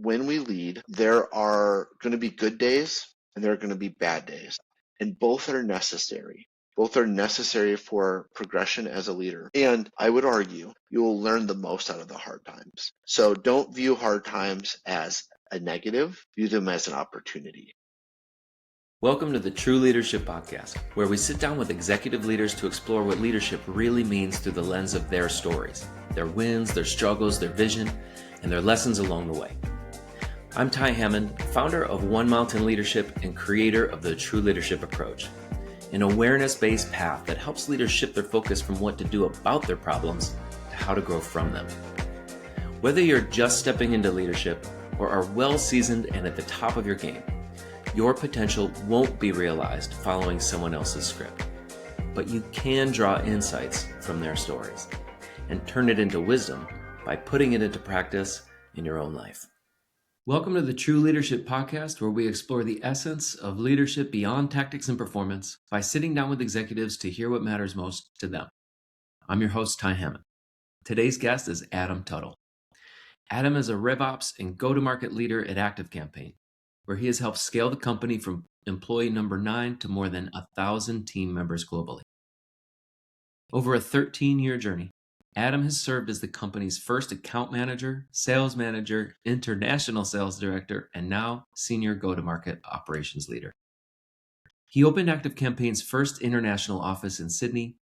when we lead, there are going to be good days and there are going to be bad days, and both are necessary. Both are necessary for progression as a leader. And I would argue you will learn the most out of the hard times. So don't view hard times as a negative, view them as an opportunity. Welcome to the True Leadership Podcast, where we sit down with executive leaders to explore what leadership really means through the lens of their stories, their wins, their struggles, their vision, and their lessons along the way. I'm Hammond, founder of One Mountain Leadership and creator of the True Leadership Approach, an awareness-based path that helps leaders shift their focus from what to do about their problems to how to grow from them. Whether you're just stepping into leadership or are well-seasoned and at the top of your game, your potential won't be realized following someone else's script, but you can draw insights from their stories and turn it into wisdom by putting it into practice in your own life. Welcome to the True Leadership Podcast, where we explore the essence of leadership beyond tactics and performance by sitting down with executives to hear what matters most to them. I'm your host, Hammond. Today's guest is Adam Tuttle. Adam is a RevOps and go-to-market leader at ActiveCampaign, where he has helped scale the company from employee number 9 to more than 1,000 team members globally. Over a 13-year journey, Adam has served as the company's first account manager, sales manager, international sales director, and now senior go-to-market operations leader. He opened ActiveCampaign's first international office in Sydney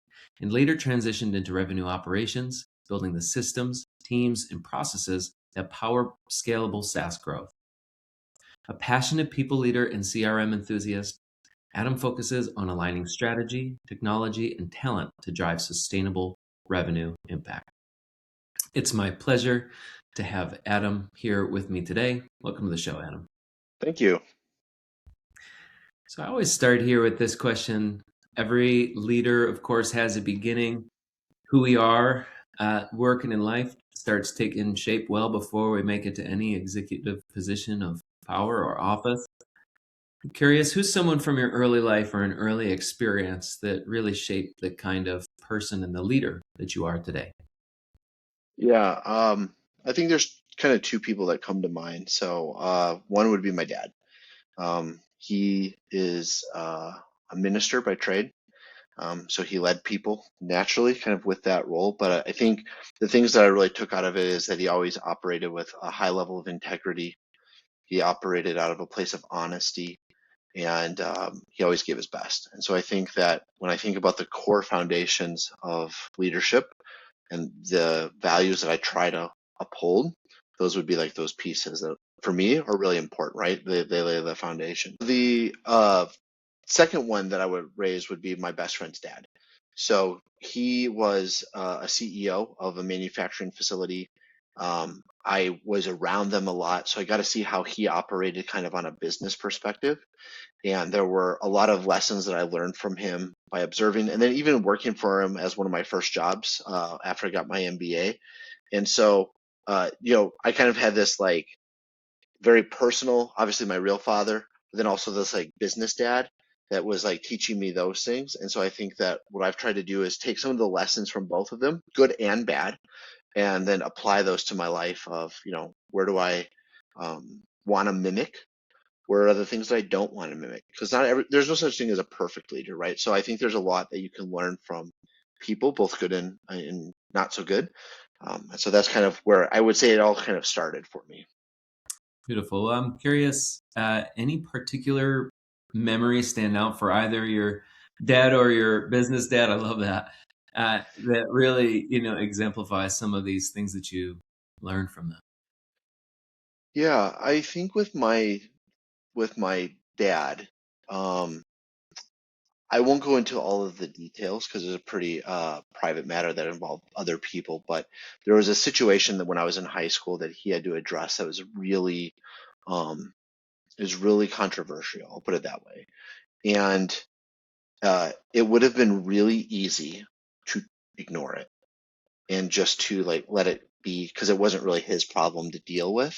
and later transitioned into revenue operations, building the systems, teams, and processes that power scalable SaaS growth. A passionate people leader and CRM enthusiast, Adam focuses on aligning strategy, technology, and talent to drive sustainable revenue impact. It's my pleasure to have Adam here with me today. Welcome to the show, Adam. Thank you. So I always start here with this question. Every leader, of course, has a beginning. Who we are at work and in life starts taking shape well before we make it to any executive position of power or office. I'm curious, who's someone from your early life or an early experience that really shaped the kind of person and the leader that you are today? Yeah, I think there's kind of two people that come to mind. So one would be my dad. He is a minister by trade. So he led people naturally kind of with that role. But I think the things that I really took out of it is that he always operated with a high level of integrity. He operated out of a place of honesty, and he always gave his best. And so I think that when I think about the core foundations of leadership and the values that I try to uphold, those would be like those pieces that for me are really important, right? They lay the foundation. The second one that I would raise would be my best friend's dad. So he was a CEO of a manufacturing facility. I was around them a lot, so I got to see how he operated kind of on a business perspective. And there were a lot of lessons that I learned from him by observing, and then even working for him as one of my first jobs after I got my MBA. And so, I kind of had this like very personal, obviously my real father, but then also this like business dad that was like teaching me those things. And so I think that what I've tried to do is take some of the lessons from both of them, good and bad, and then apply those to my life of, where do I want to mimic? Where are the things that I don't want to mimic? Because there's no such thing as a perfect leader, right? So I think there's a lot that you can learn from people, both good and not so good. And so that's kind of where I would say it all kind of started for me. Beautiful. I'm curious, any particular memories stand out for either your dad or your business dad? I love that. That really, exemplify some of these things that you learned from them. Yeah, I think with my dad, I won't go into all of the details because it's a pretty private matter that involved other people. But there was a situation that when I was in high school that he had to address that was really controversial. I'll put it that way. And it would have been really easy to ignore it and just to like let it be because it wasn't really his problem to deal with.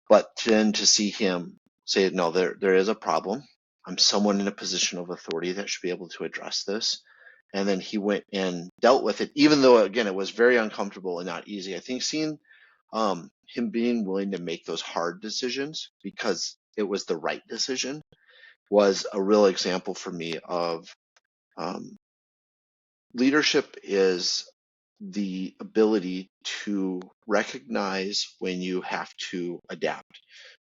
But then to see him say, no, there is a problem. I'm someone in a position of authority that should be able to address this. And then he went and dealt with it, even though, again, it was very uncomfortable and not easy. I think seeing him being willing to make those hard decisions because it was the right decision was a real example for me of um, leadership is the ability to recognize when you have to adapt,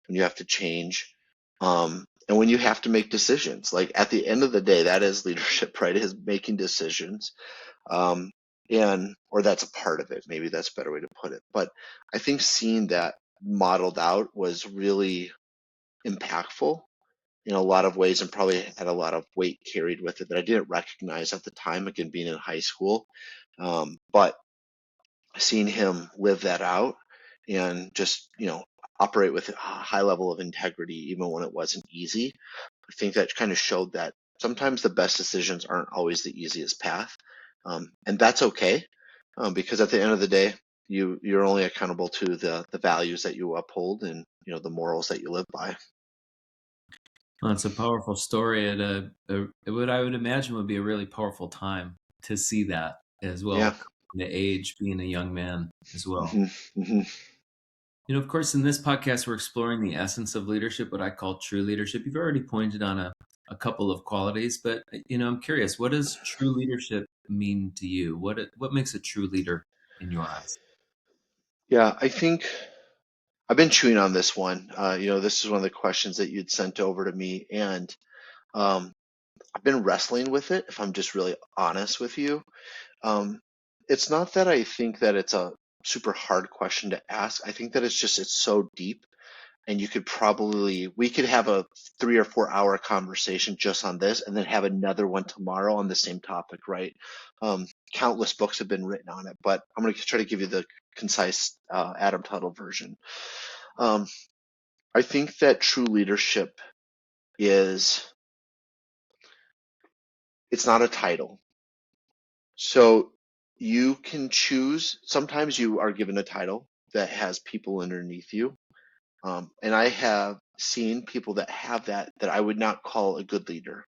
when you have to change, and when you have to make decisions. Like at the end of the day, that is leadership, right? Is making decisions. Um, and or that's a part of it. Maybe that's a better way to put it. But I think seeing that modeled out was really impactful in a lot of ways and probably had a lot of weight carried with it that I didn't recognize at the time, again, being in high school. But seeing him live that out and just, operate with a high level of integrity, even when it wasn't easy, I think that kind of showed that sometimes the best decisions aren't always the easiest path. And that's okay, because at the end of the day, you're only accountable to the values that you uphold and, the morals that you live by. Well, it's a powerful story at what I would imagine would be a really powerful time to see that as Yeah. well, the age, being a young man as well. Hmm. Hmm. Of course, in this podcast, we're exploring the essence of leadership, what I call true leadership. You've already pointed on a couple of qualities, but I'm curious, what does true leadership mean to you? What makes a true leader in your eyes? Yeah, I think I've been chewing on this one. This is one of the questions that you'd sent over to me, and um, I've been wrestling with it, if I'm just really honest with you. Um, it's not that I think that it's a super hard question to ask. I think that it's so deep, and we could have a 3 or 4 hour conversation just on this, and then have another one tomorrow on the same topic, right? Countless books have been written on it, but I'm going to try to give you the concise Adam Tuttle version. Um, I think that true leadership is it's not a title. So you can choose. Sometimes you are given a title that has people underneath you. And I have seen people that have that I would not call a good leader.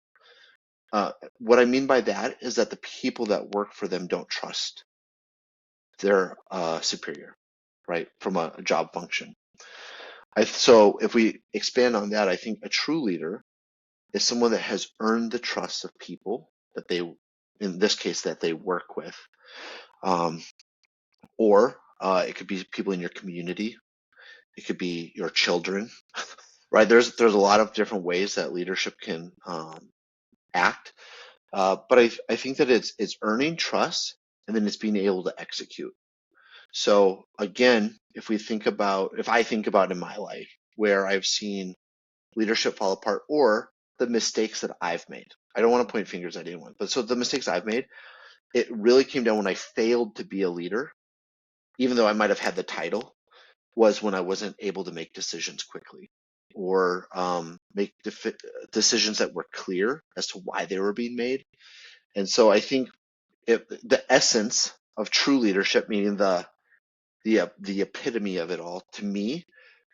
What I mean by that is that the people that work for them don't trust their superior, right, from a job function. So if we expand on that, I think a true leader is someone that has earned the trust of people that in this case, that they work with. Um, or it could be people in your community. It could be your children, right? There's a lot of different ways that leadership can act. But I think that it's earning trust and then it's being able to execute. So again, if I think about in my life where I've seen leadership fall apart or the mistakes that I've made. I don't want to point fingers at anyone, but so the mistakes I've made, it really came down when I failed to be a leader, even though I might have had the title, was when I wasn't able to make decisions quickly or make decisions that were clear as to why they were being made. And so I think the essence of true leadership, meaning the epitome of it all, to me,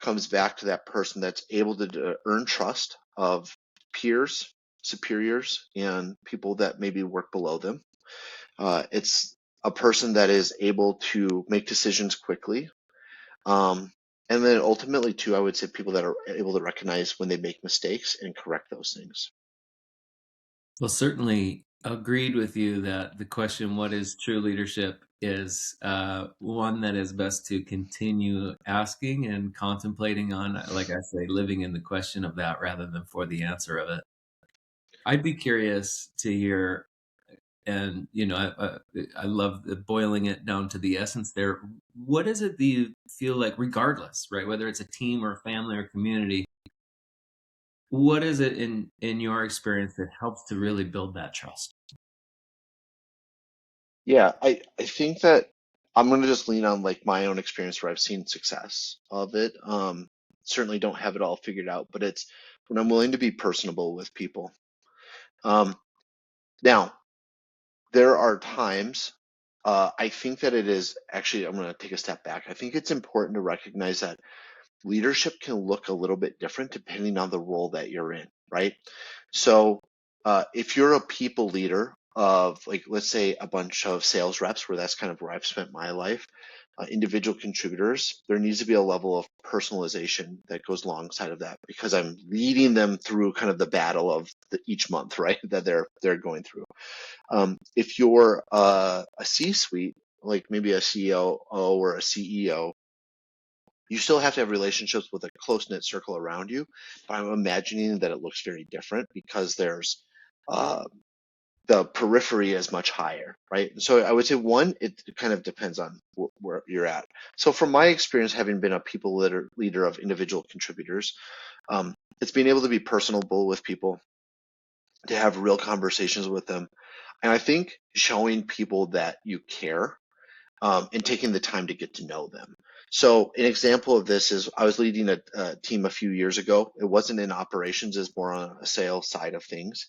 comes back to that person that's able to earn trust of peers, superiors, and people that maybe work below them. It's a person that is able to make decisions quickly. And then ultimately, too, I would say people that are able to recognize when they make mistakes and correct those things. Well, certainly agreed with you that the question, what is true leadership, is one that is best to continue asking and contemplating on, like I say, living in the question of that rather than for the answer of it. I'd be curious to hear, and I love the boiling it down to the essence there. What is it that you feel like, regardless, right, whether it's a team or family or community, what is it in your experience that helps to really build that trust? Yeah, I think that I'm going to just lean on like my own experience where I've seen success of it. Certainly don't have it all figured out, but it's when I'm willing to be personable with people. Um, Now, there are times, I think that it is actually, I'm going to take a step back. I think it's important to recognize that leadership can look a little bit different depending on the role that you're in, right? So, if you're a people leader of, like, let's say a bunch of sales reps, where that's kind of where I've spent my life, individual contributors, there needs to be a level of personalization that goes alongside of that, because I'm leading them through kind of the battle of each month, right? That they're going through. If you're a C-suite, like maybe a CEO or a CEO, you still have to have relationships with a close-knit circle around you. But I'm imagining that it looks very different because there's uh, the periphery is much higher, right? So I would say one, it kind of depends on where you're at. So from my experience, having been a people leader of individual contributors, it's being able to be personable with people, to have real conversations with them. And I think showing people that you care, and taking the time to get to know them. So an example of this is I was leading a team a few years ago. It wasn't in operations, it's more on a sales side of things.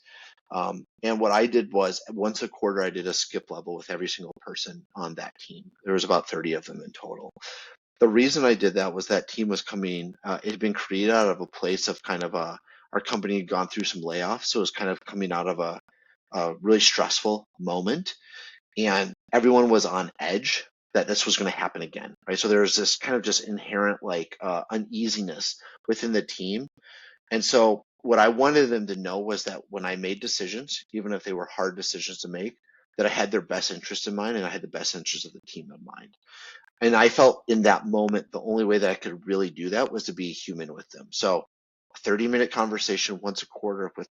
And what I did was once a quarter, I did a skip level with every single person on that team. There was about 30 of them in total. The reason I did that was that team was coming, it had been created out of a place of kind of our company had gone through some layoffs. So it was kind of coming out of a really stressful moment, and everyone was on edge that this was going to happen again, right? So there was this kind of just inherent like uneasiness within the team. And so what I wanted them to know was that when I made decisions, even if they were hard decisions to make, that I had their best interest in mind and I had the best interest of the team in mind. And I felt in that moment, the only way that I could really do that was to be human with them. So a 30-minute conversation once a quarter with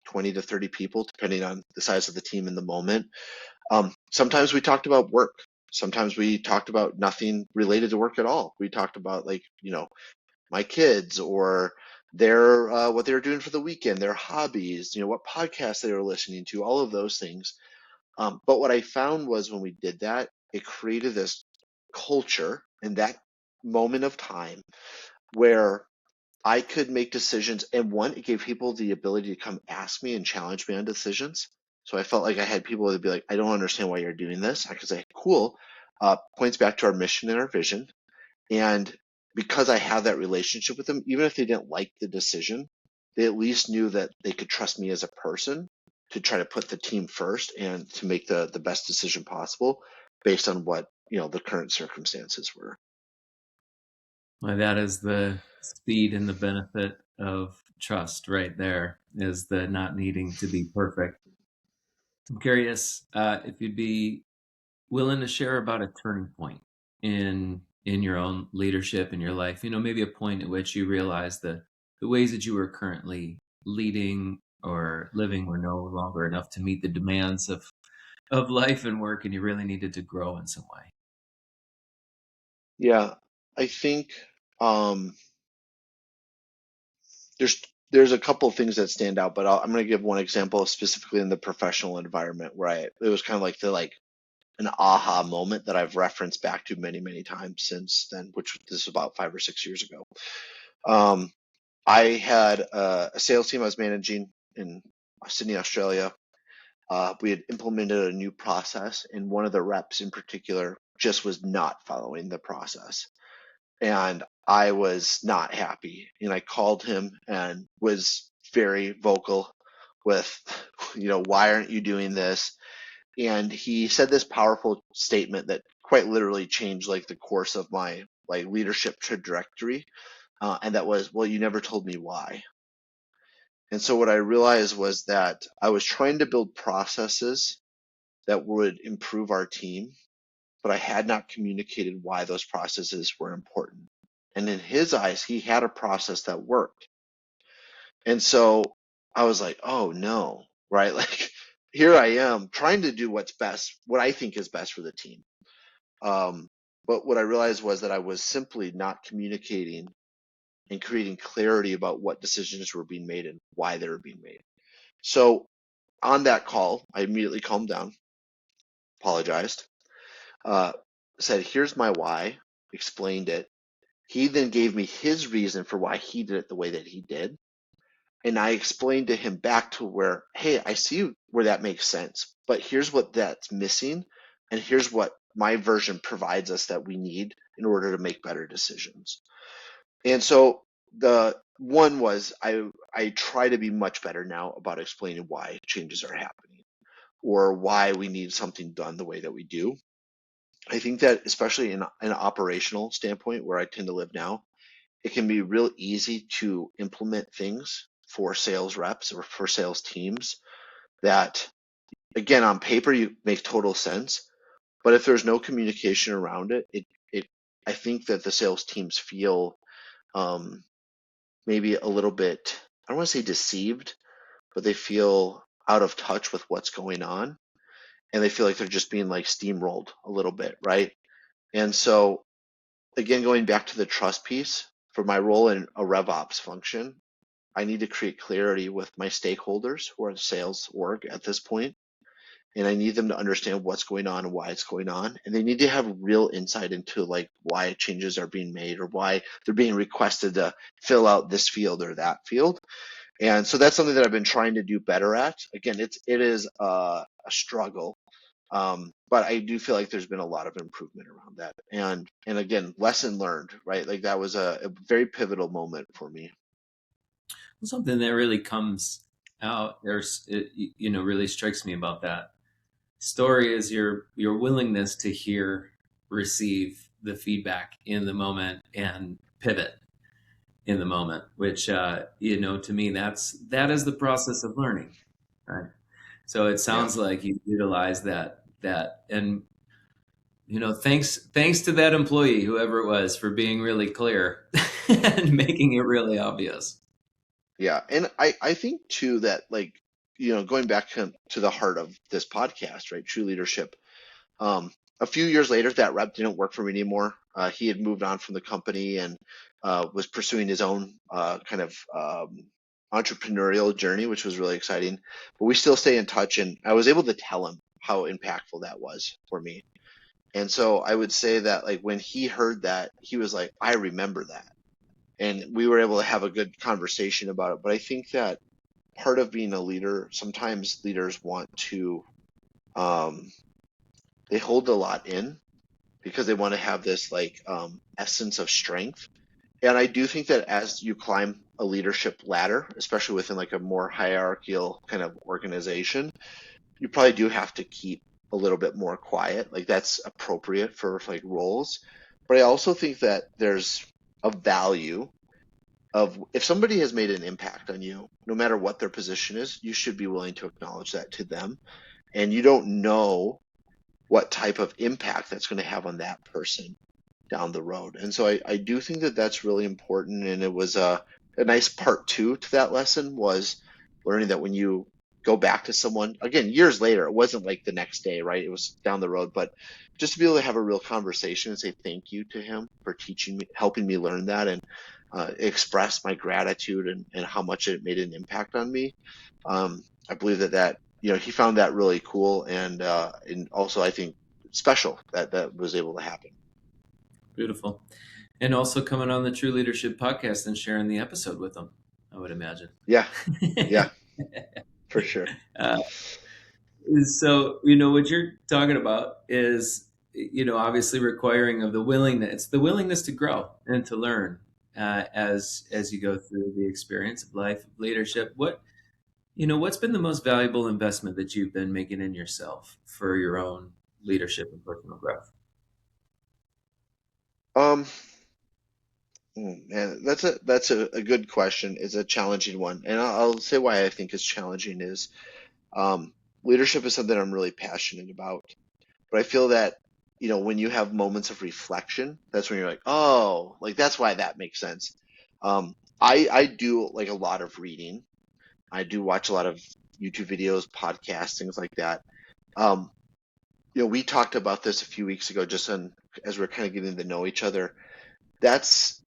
20 to 30 people, depending on the size of the team in the moment. Sometimes we talked about work. Sometimes we talked about nothing related to work at all. We talked about like, my kids or their what they were doing for the weekend, their hobbies, what podcasts they were listening to, all of those things. But what I found was when we did that, it created this culture in that moment of time where I could make decisions. And one, it gave people the ability to come ask me and challenge me on decisions. So I felt like I had people that would be like, I don't understand why you're doing this. I could say, cool. Points back to our mission and our vision. And because I have that relationship with them, even if they didn't like the decision, they at least knew that they could trust me as a person to try to put the team first and to make the best decision possible based on what, the current circumstances were. Well, that is the speed and the benefit of trust right there, is the not needing to be perfect. I'm curious if you'd be willing to share about a turning point in your own leadership in your life, maybe a point at which you realized the ways that you were currently leading or living were no longer enough to meet the demands of life and work, and you really needed to grow in some way. Yeah, I think um, there's there's a couple of things that stand out, but I'm going to give one example specifically in the professional environment where it was kind of like an aha moment that I've referenced back to many, many times since then, which this was about 5 or 6 years ago. Um, I had a sales team I was managing in Sydney, Australia. We had implemented a new process, and one of the reps in particular just was not following the process. And I was not happy. And I called him and was very vocal with, why aren't you doing this? And he said this powerful statement that quite literally changed like the course of my like leadership trajectory. And that was, well, you never told me why. And so what I realized was that I was trying to build processes that would improve our team, but I had not communicated why those processes were important. And in his eyes, he had a process that worked. And so I was like, oh no, right? Like here I am trying to do what's best, what I think is best for the team. Um, but what I realized was that I was simply not communicating and creating clarity about what decisions were being made and why they were being made. So on that call, I immediately calmed down, apologized, uh, said, here's my why, explained it. He then gave me his reason for why he did it the way that he did. And I explained to him back to where, hey, I see where that makes sense, but here's what that's missing. And here's what my version provides us that we need in order to make better decisions. And so the one was I try to be much better now about explaining why changes are happening or why we need something done the way that we do. I think that especially in an operational standpoint where I tend to live now, it can be real easy to implement things for sales reps or for sales teams that, again, on paper, you make total sense. But if there's no communication around it, I think that the sales teams feel um, maybe a little bit, I don't want to say deceived, but they feel out of touch with what's going on. And they feel like they're just being like steamrolled a little bit, right? And so, again, going back to the trust piece, for my role in a RevOps function, I need to create clarity with my stakeholders who are the sales org at this point, and I need them to understand what's going on and why it's going on. And they need to have real insight into like why changes are being made or why they're being requested to fill out this field or that field. And so that's something that I've been trying to do better at. Again, it is a struggle, but I do feel like there's been a lot of improvement around that. And again, lesson learned, right? Like that was a very pivotal moment for me. Something that really comes out, really strikes me about that story is your willingness to hear, receive the feedback in the moment, and pivot in the moment. Which to me, that is the process of learning, right? So it Yeah. sounds like you utilize that, and thanks to that employee, whoever it was, for being really clear and making it really obvious. Yeah. And I think too that like, going back to the heart of this podcast, right? True leadership. A few years later, that rep didn't work for me anymore. He had moved on from the company and was pursuing his own kind of entrepreneurial journey, which was really exciting. But we still stay in touch, and I was able to tell him how impactful that was for me. And so I would say that like when he heard that, he was like, I remember that. And we were able to have a good conversation about it. But I think that part of being a leader, sometimes leaders want to, they hold a lot in because they want to have this like essence of strength. And I do think that as you climb a leadership ladder, especially within like a more hierarchical kind of organization, you probably do have to keep a little bit more quiet. Like that's appropriate for like roles. But I also think that there's a value of if somebody has made an impact on you, no matter what their position is, you should be willing to acknowledge that to them. And you don't know what type of impact that's going to have on that person down the road. And so I do think that that's really important. And it was a nice part two to that lesson was learning that when you go back to someone, again, years later, it wasn't like the next day, right? It was down the road, but just to be able to have a real conversation and say thank you to him for teaching me, helping me learn that and express my gratitude and how much it made an impact on me. I believe that he found that really cool and also I think special that was able to happen. Beautiful. And also coming on the True Leadership podcast and sharing the episode with them, I would imagine. Yeah. Yeah, for sure. So, what you're talking about is, obviously requiring of the willingness to grow and to learn as you go through the experience of life, of leadership. What's been the most valuable investment that you've been making in yourself for your own leadership and personal growth? Man, that's a good question. It's a challenging one, and I'll say why I think it's challenging is leadership is something I'm really passionate about. But I feel that when you have moments of reflection, that's when you're like, oh, like that's why that makes sense. I do like a lot of reading. I do watch a lot of YouTube videos, podcasts, things like that. Um, we talked about this a few weeks ago, just as we're kind of getting to know each other. That's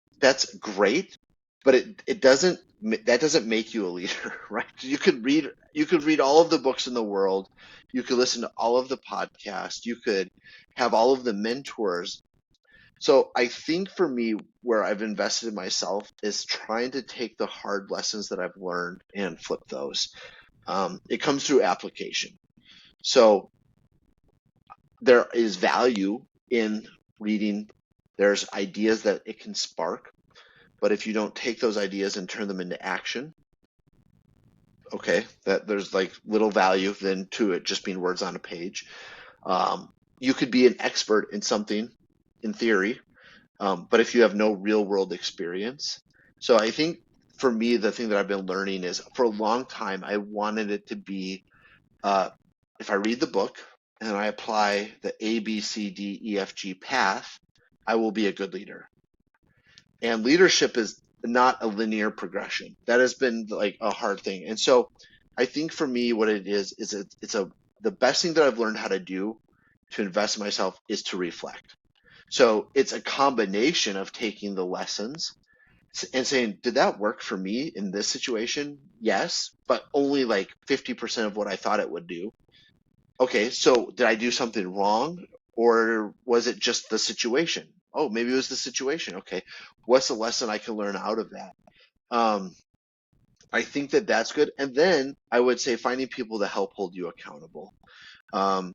great, but it doesn't that doesn't make you a leader, right? You could read all of the books in the world, you could listen to all of the podcasts, you could have all of the mentors. So I think for me, where I've invested in myself is trying to take the hard lessons that I've learned and flip those. It comes through application. So there is value in reading. There's ideas that it can spark, but if you don't take those ideas and turn them into action, okay, that there's like little value then to it just being words on a page. you could be an expert in something in theory, but if you have no real world experience. So I think for me, the thing that I've been learning is for a long time, I wanted it to be uh, if I read the book and I apply the A, B, C, D, E, F, G path, I will be a good leader. And leadership is not a linear progression. That has been like a hard thing. And so I think for me, what it is the best thing that I've learned how to do to invest in myself is to reflect. So it's a combination of taking the lessons and saying, did that work for me in this situation? Yes, but only like 50% of what I thought it would do. Okay, so did I do something wrong, or was it just the situation? Oh, maybe it was the situation. Okay, what's the lesson I can learn out of that? Um, I think that that's good. And then I would say finding people to help hold you accountable. Um,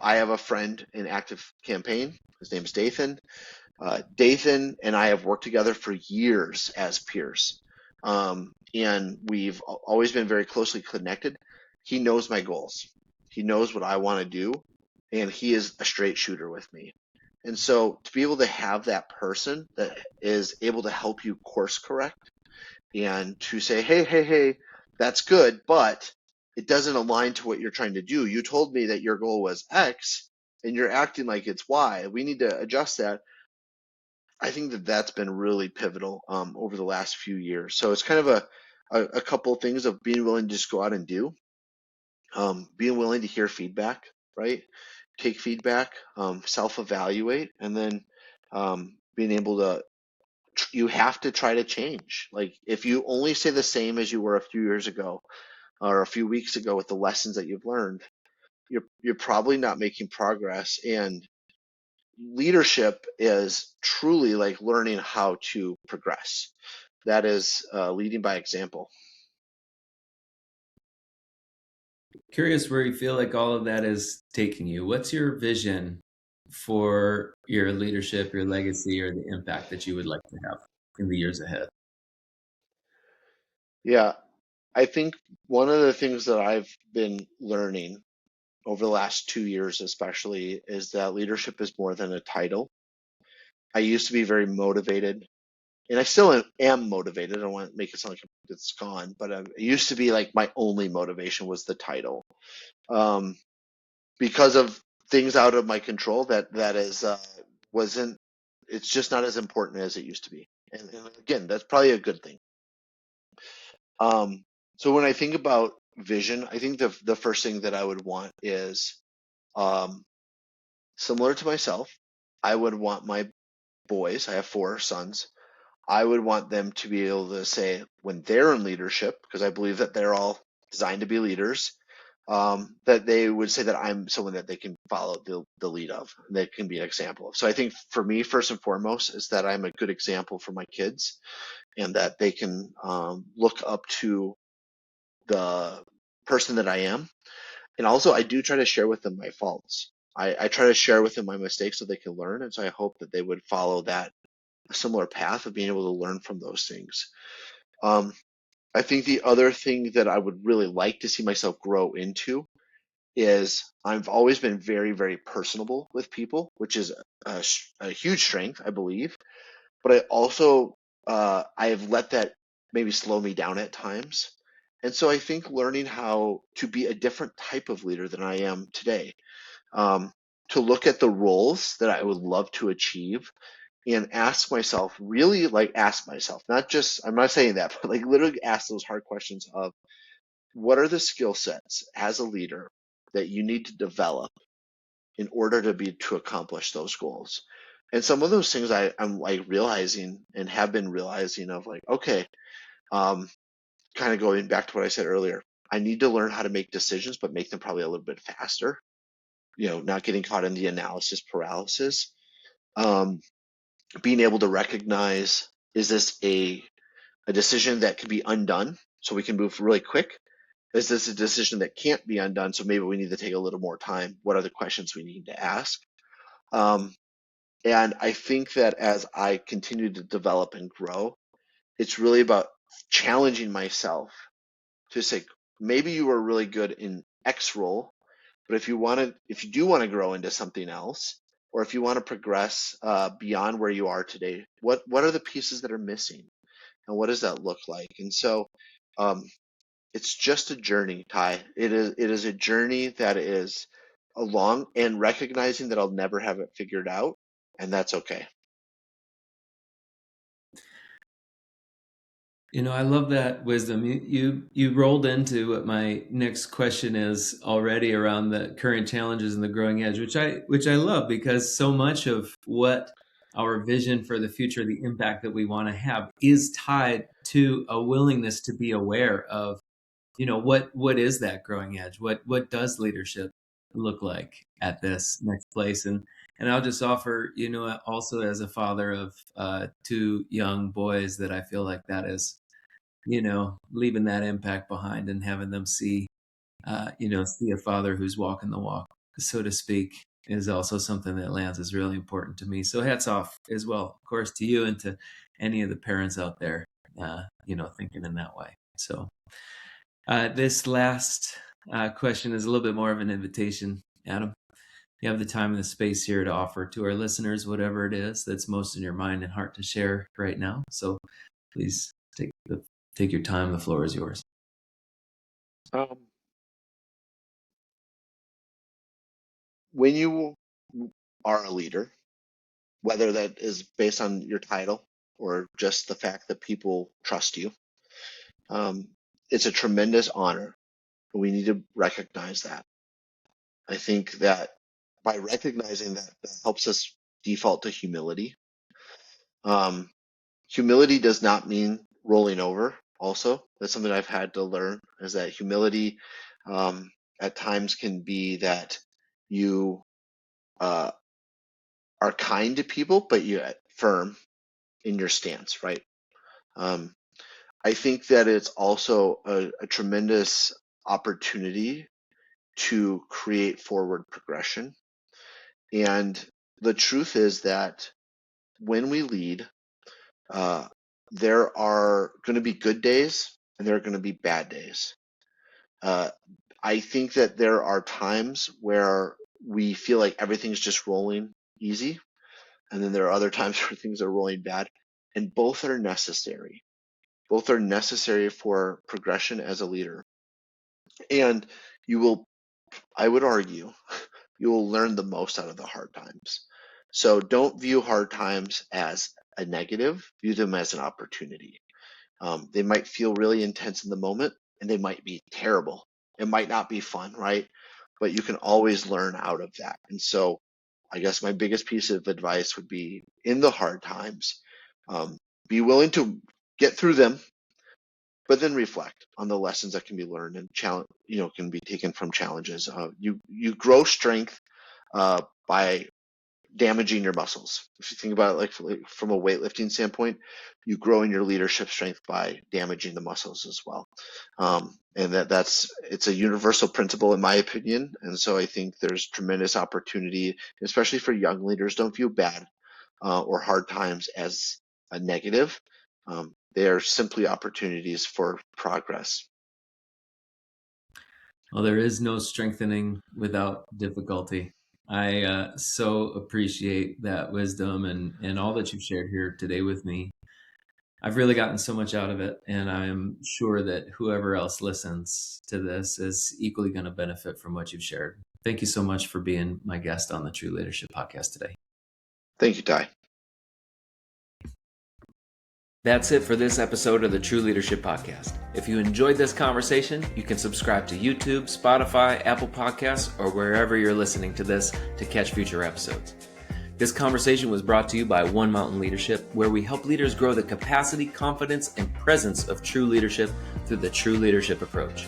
I have a friend in ActiveCampaign. His name is Dathan. Dathan and I have worked together for years as peers. And we've always been very closely connected. He knows my goals. He knows what I want to do, and he is a straight shooter with me. And so to be able to have that person that is able to help you course correct and to say, hey, that's good, but it doesn't align to what you're trying to do. You told me that your goal was X and you're acting like it's Y. We need to adjust that. I think that that's been really pivotal over the last few years. So it's kind of a couple of things of being willing to just go out and do, being willing to hear feedback, right? Take feedback, self-evaluate, and then being able to, you have to try to change. Like if you only stay the same as you were a few years ago or a few weeks ago with the lessons that you've learned, you're probably not making progress. And leadership is truly like learning how to progress. That is leading by example. Curious where you feel like all of that is taking you. What's your vision for your leadership, your legacy, or the impact that you would like to have in the years ahead? Yeah, I think one of the things that I've been learning over the last 2 years, especially, is that leadership is more than a title. I used to be very motivated, and I still am motivated. I don't want to make it sound like it's gone, but it used to be like my only motivation was the title. Um, because of things out of my control that is wasn't it's just not as important as it used to be. And again, that's probably a good thing. Um, so when I think about vision, I think the first thing that I would want is um, similar to myself. I would want my boys, I have 4 sons, I would want them to be able to say when they're in leadership, because I believe that they're all designed to be leaders, that they would say that I'm someone that they can follow the lead of, that can be an example of. So I think for me, first and foremost, is that I'm a good example for my kids and that they can look up to the person that I am. And also, I do try to share with them my faults. I try to share with them my mistakes so they can learn. And so I hope that they would follow that similar path of being able to learn from those things. Um, I think the other thing that I would really like to see myself grow into is I've always been very, very personable with people, which is a huge strength, I believe. But I also I have let that maybe slow me down at times. And so I think learning how to be a different type of leader than I am today, um, to look at the roles that I would love to achieve and ask myself, really like ask myself, not just, I'm not saying that, but like literally ask those hard questions of what are the skill sets as a leader that you need to develop in order to accomplish those goals. And some of those things I'm like realizing and have been realizing of like, okay, um, kind of going back to what I said earlier, I need to learn how to make decisions, but make them probably a little bit faster, not getting caught in the analysis paralysis. Um, Being able to recognize, is this a decision that can be undone so we can move really quick? Is this a decision that can't be undone? So maybe we need to take a little more time. What are the questions we need to ask? Um, and I think that as I continue to develop and grow, it's really about challenging myself to say, maybe you were really good in X role, But if you do want to grow into something else, or if you want to progress beyond where you are today, what are the pieces that are missing, and what does that look like? And so, it's just a journey, Ty. It is a journey that is along, and recognizing that I'll never have it figured out, and that's okay. I love that wisdom. You rolled into what my next question is already around the current challenges and the growing edge, which I love, because so much of what our vision for the future, the impact that we want to have, is tied to a willingness to be aware of, what is that growing edge? What does leadership look like at this next place? And I'll just offer, also as a father of two young boys, that I feel like that is, leaving that impact behind and having them see a father who's walking the walk, so to speak, is also something that lands is really important to me. So hats off as well, of course, to you and to any of the parents out there, thinking in that way. So this last question is a little bit more of an invitation, Adam. You have the time and the space here to offer to our listeners whatever it is that's most in your mind and heart to share right now. So please take your time. The floor is yours. When you are a leader, whether that is based on your title or just the fact that people trust you, it's a tremendous honor. We need to recognize that. I think that by recognizing that helps us default to humility. Humility does not mean rolling over. Also, that's something I've had to learn, is that humility at times can be that you are kind to people, but you're firm in your stance, right? I think that it's also a tremendous opportunity to create forward progression. And the truth is that when we lead, there are going to be good days and there are going to be bad days. I think that there are times where we feel like everything's just rolling easy, and then there are other times where things are rolling bad, and both are necessary. Both are necessary for progression as a leader. And I would argue, you will learn the most out of the hard times. So don't view hard times as a negative, view them as an opportunity. They might feel really intense in the moment, and they might be terrible. It might not be fun, right? But you can always learn out of that. And so I guess my biggest piece of advice would be, in the hard times, be willing to get through them, but then reflect on the lessons that can be learned and can be taken from challenges. You grow strength by damaging your muscles. If you think about it like from a weightlifting standpoint, you grow in your leadership strength by damaging the muscles as well. And it's a universal principle in my opinion. And so I think there's tremendous opportunity, especially for young leaders. Don't view bad or hard times as a negative. They are simply opportunities for progress. Well, there is no strengthening without difficulty. I so appreciate that wisdom and all that you've shared here today with me. I've really gotten so much out of it, and I'm sure that whoever else listens to this is equally going to benefit from what you've shared. Thank you so much for being my guest on the True Leadership Podcast today. Thank you, Ty. That's it for this episode of the True Leadership Podcast. If you enjoyed this conversation, you can subscribe to YouTube, Spotify, Apple Podcasts, or wherever you're listening to this to catch future episodes. This conversation was brought to you by One Mountain Leadership, where we help leaders grow the capacity, confidence, and presence of true leadership through the True Leadership approach.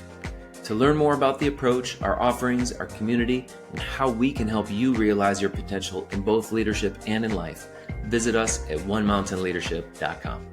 To learn more about the approach, our offerings, our community, and how we can help you realize your potential in both leadership and in life, visit us at onemountainleadership.com.